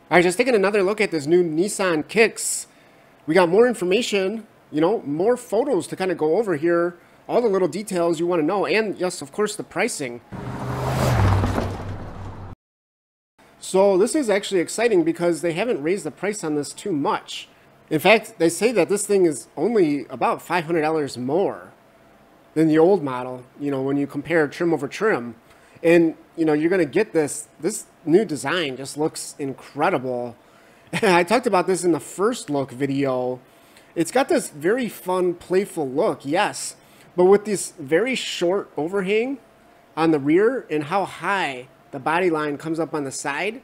All right, just taking another look at this new Nissan Kicks. We got more information, more photos to kind of go over here, all the little details you want to know, and yes, of course, the pricing. So this is actually exciting because they haven't raised the price on this too much. In fact, they say that this thing is only about $500 more than the old model, when you compare trim over trim. And, you're going to get this new design just looks incredible. I talked about this in the first look video. It's got this very fun, playful look, yes, but with this very short overhang on the rear and how high the body line comes up on the side,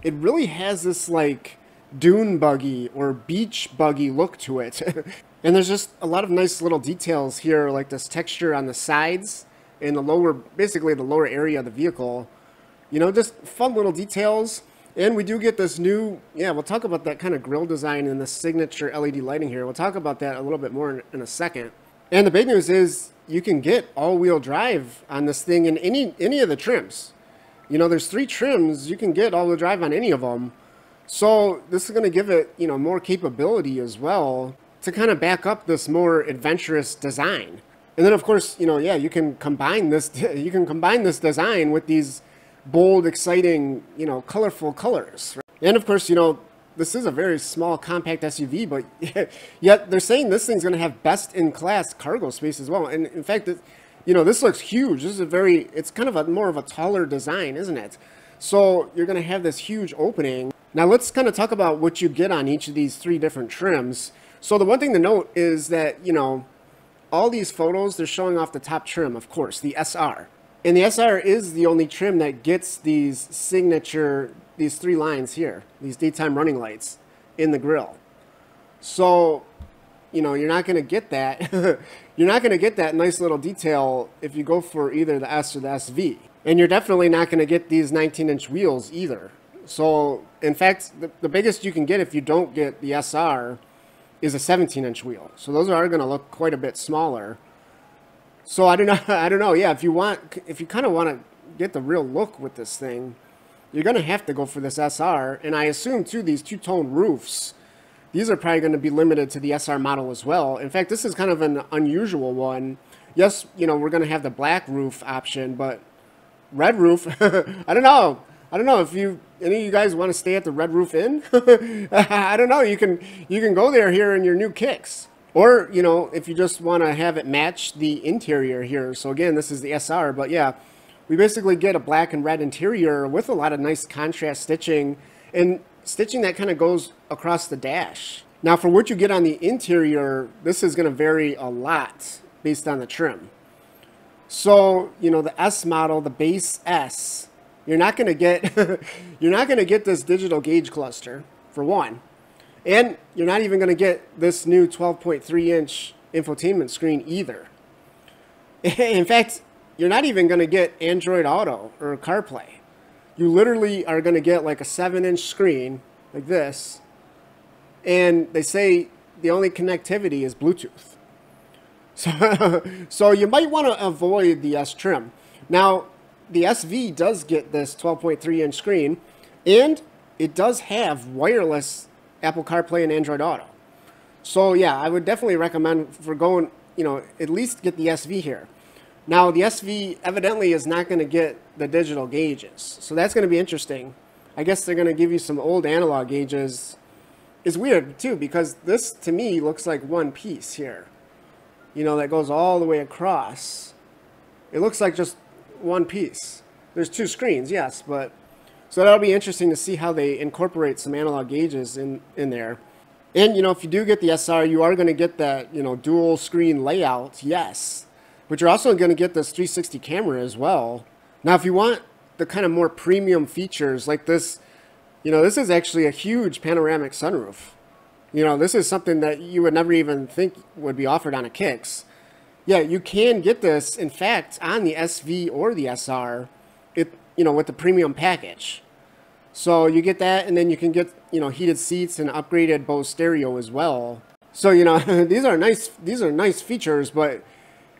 it really has this like dune buggy or beach buggy look to it. And there's just a lot of nice little details here, like this texture on the sides and the lower, basically the lower area of the vehicle. Just fun little details. And we do get this new, we'll talk about that kind of grille design and the signature LED lighting here. We'll talk about that a little bit more in a second. And the big news is you can get all-wheel drive on this thing in any of the trims. There's 3 trims. You can get all-wheel drive on any of them. So this is going to give it, more capability as well to kind of back up this more adventurous design. And then, of course, you can combine this. You can combine this design with these bold, exciting, colorful colors. Right? And of course, this is a very small, compact SUV, but yet they're saying this thing's going to have best-in-class cargo space as well. And in fact, this looks huge. This is it's kind of more of a taller design, isn't it? So you're going to have this huge opening. Now let's kind of talk about what you get on each of these 3 different trims. So the one thing to note is that, all these photos, they're showing off the top trim, of course, the SR. And the SR is the only trim that gets these signature, these 3 lines here, these daytime running lights in the grille. So, you're not going to get that. You're not going to get that nice little detail if you go for either the S or the SV. And you're definitely not going to get these 19-inch wheels either. So, in fact, the biggest you can get if you don't get the SR is a 17-inch wheel. So those are going to look quite a bit smaller. So I don't know. Yeah, if you kind of want to get the real look with this thing, you're going to have to go for this SR. And I assume too, these 2-tone roofs, these are probably going to be limited to the SR model as well. In fact, this is kind of an unusual one. Yes, we're going to have the black roof option, but red roof, I don't know. I don't know if any of you guys want to stay at the Red Roof Inn. I don't know. You can go there here in your new Kicks, or if you just want to have it match the interior here. So again, this is the SR, but yeah, we basically get a black and red interior with a lot of nice contrast stitching and stitching that kind of goes across the dash. Now, for what you get on the interior, this is going to vary a lot based on the trim. So the S model, the base S. You're not going to get this digital gauge cluster, for one. And you're not even going to get this new 12.3-inch infotainment screen either. In fact, you're not even going to get Android Auto or CarPlay. You literally are going to get like a 7-inch screen like this. And they say the only connectivity is Bluetooth. So you might want to avoid the S trim. Now, the SV does get this 12.3-inch screen, and it does have wireless Apple CarPlay and Android Auto. So yeah, I would definitely recommend for going, at least get the SV here. Now, the SV evidently is not going to get the digital gauges, so that's going to be interesting. I guess they're going to give you some old analog gauges. It's weird, too, because this, to me, looks like one piece here. That goes all the way across. It looks like just one piece. There's 2 screens, yes, but so that'll be interesting to see how they incorporate some analog gauges in there. And if you do get the SR, you are going to get that dual screen layout, yes, but you're also going to get this 360 camera as well. Now, if you want the kind of more premium features like this, this is actually a huge panoramic sunroof. This is something that you would never even think would be offered on a Kicks. Yeah, you can get this, in fact, on the SV or the SR, with the premium package. So you get that, and then you can get, heated seats and upgraded Bose stereo as well. So, these are nice features, but,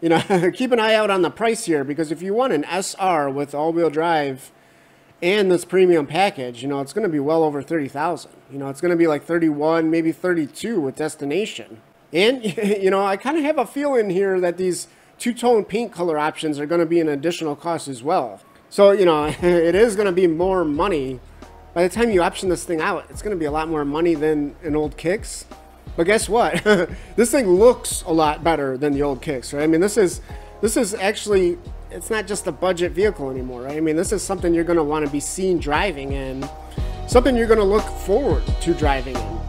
keep an eye out on the price here, because if you want an SR with all-wheel drive and this premium package, you know, it's going to be well over 30,000. You know, it's going to be like 31, maybe 32 with Destination. And, you know, I kind of have a feeling here that these two-tone paint color options are going to be an additional cost as well. So, you know, it is going to be more money. By the time you option this thing out, it's going to be a lot more money than an old Kicks. But guess what? This thing looks a lot better than the old Kicks, right? I mean, this is actually, it's not just a budget vehicle anymore, right? I mean, this is something you're going to want to be seen driving and something you're going to look forward to driving in.